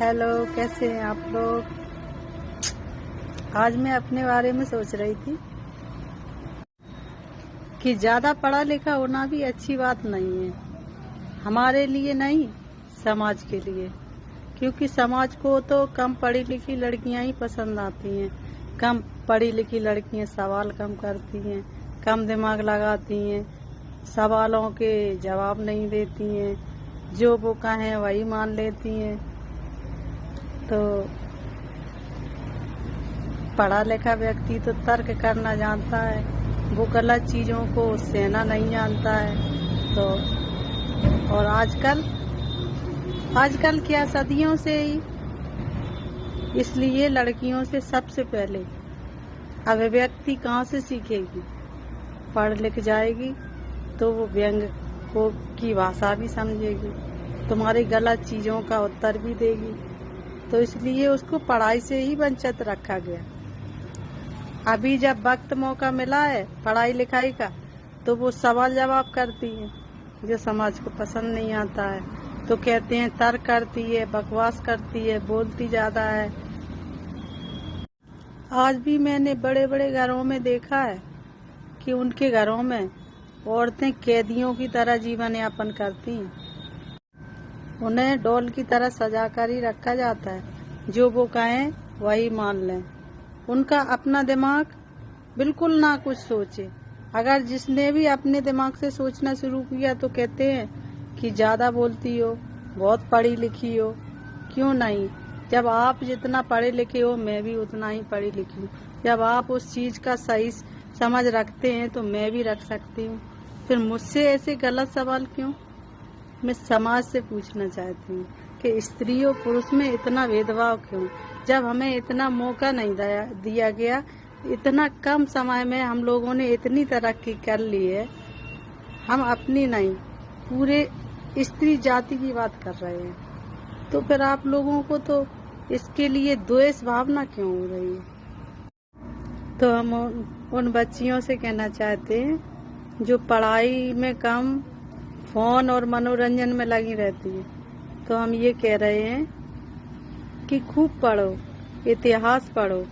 Hello, कैसे हैं आप लोग। आज मैं अपने बारे में सोच रही थी कि ज़्यादा पढ़ा लिखा होना भी अच्छी बात नहीं है, हमारे लिए नहीं, समाज के लिए। क्योंकि समाज को तो कम पढ़ी लिखी लड़कियां ही पसंद आती हैं। कम पढ़ी लिखी लड़कियां सवाल कम करती हैं, कम दिमाग लगाती हैं, सवालों के जवाब नहीं देती हैं, जो वो कहें वही मान लेती हैं। तो पढ़ा लिखा व्यक्ति तो तर्क करना जानता है, वो गलत चीजों को सहना नहीं जानता है। तो और आजकल क्या, सदियों से ही इसलिए लड़कियों से सबसे पहले अभिव्यक्ति कहाँ से सीखेगी। पढ़ लिख जाएगी तो वो व्यंग को की भाषा भी समझेगी, तुम्हारी गलत चीजों का उत्तर भी देगी। तो इसलिए उसको पढ़ाई से ही वंचित रखा गया। अभी जब वक्त मौका मिला है पढ़ाई लिखाई का, तो वो सवाल जवाब करती है जो समाज को पसंद नहीं आता है। तो कहते हैं तर्क करती है, बकवास करती है, बोलती ज्यादा है। आज भी मैंने बड़े बड़े घरों में देखा है कि उनके घरों में औरतें कैदियों की तरह जीवन यापन करती हैं। उन्हें डॉल की तरह सजा कर ही रखा जाता है, जो वो कहें वही मान लें। उनका अपना दिमाग बिल्कुल ना कुछ सोचे। अगर जिसने भी अपने दिमाग से सोचना शुरू किया तो कहते हैं कि ज्यादा बोलती हो, बहुत पढ़ी लिखी हो। क्यों नहीं, जब आप जितना पढ़े लिखे हो मैं भी उतना ही पढ़ी लिखी हूँ। जब आप उस चीज का सही समझ रखते हैं तो मैं भी रख सकती हूँ। फिर मुझसे ऐसे गलत सवाल क्यों। मैं समाज से पूछना चाहती हूँ कि स्त्री और पुरुष में इतना भेदभाव क्यों। जब हमें इतना मौका नहीं दिया गया, इतना कम समय में हम लोगों ने इतनी तरक्की कर ली है। हम अपनी नहीं, पूरे स्त्री जाति की बात कर रहे हैं। तो फिर आप लोगों को तो इसके लिए द्वेष भावना क्यों हो रही है। तो हम उन बच्चियों से कहना चाहते हैं जो पढ़ाई में कम फोन और मनोरंजन में लगी रहती है। तो हम ये कह रहे हैं कि खूब पढ़ो, इतिहास पढ़ो,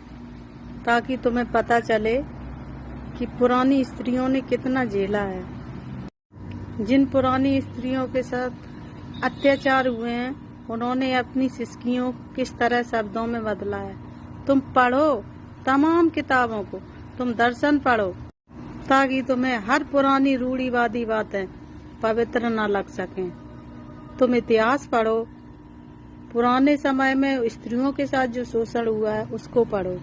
ताकि तुम्हें पता चले कि पुरानी स्त्रियों ने कितना झेला है। जिन पुरानी स्त्रियों के साथ अत्याचार हुए हैं, उन्होंने अपनी सिसकियों को किस तरह शब्दों में बदला है। तुम पढ़ो तमाम किताबों को, तुम दर्शन पढ़ो, ताकि तुम्हें हर पुरानी रूढ़िवादी बातें पवित्र न लग सकें। तुम इतिहास पढ़ो, पुराने समय में स्त्रियों के साथ जो शोषण हुआ है उसको पढ़ो।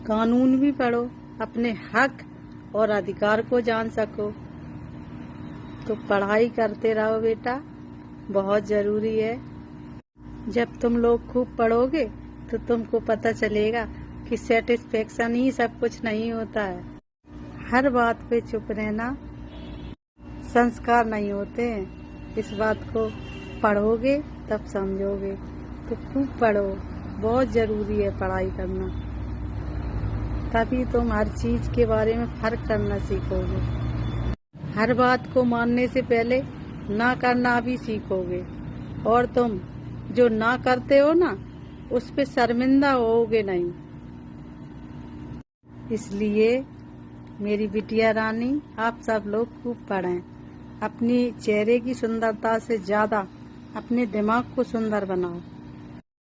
कानून भी पढ़ो, अपने हक और अधिकार को जान सको। तो पढ़ाई करते रहो बेटा, बहुत जरूरी है। जब तुम लोग खूब पढ़ोगे तो तुमको पता चलेगा कि सेटिस्फेक्शन ही सब कुछ नहीं होता है। हर बात पे चुप रहना संस्कार नहीं होते हैं। इस बात को पढ़ोगे तब समझोगे। तो खूब पढ़ो, बहुत जरूरी है पढ़ाई करना। तभी तुम हर चीज के बारे में फर्क करना सीखोगे। हर बात को मानने से पहले ना करना भी सीखोगे। और तुम जो ना करते हो ना, उस पे शर्मिंदा होगे नहीं। इसलिए मेरी बिटिया रानी, आप सब लोग खूब पढ़ें। अपनी चेहरे की सुंदरता से ज्यादा अपने दिमाग को सुंदर बनाओ।